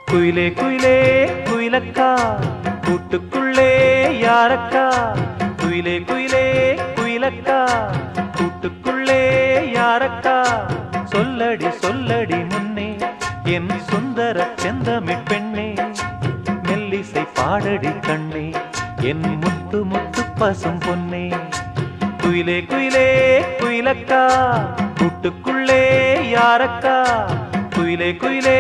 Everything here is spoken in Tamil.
குயிலே குயிலே குயிலக்கா கூட்டுக்குள்ளே யாரக்கா குயிலே குயிலே குயிலக்கா கூட்டுக்குள்ளே யாரக்கா சொல்லடி சொல்லடி முன்னே என் சுந்தர செந்தமிழ் பெண்ணே மெல்லிசை பாடடி கண்ணே என் முத்து முத்து பசும் பொன்னே குயிலே குயிலே குயிலக்கா கூட்டுக்குள்ளே யாரக்கா குயிலே குயிலே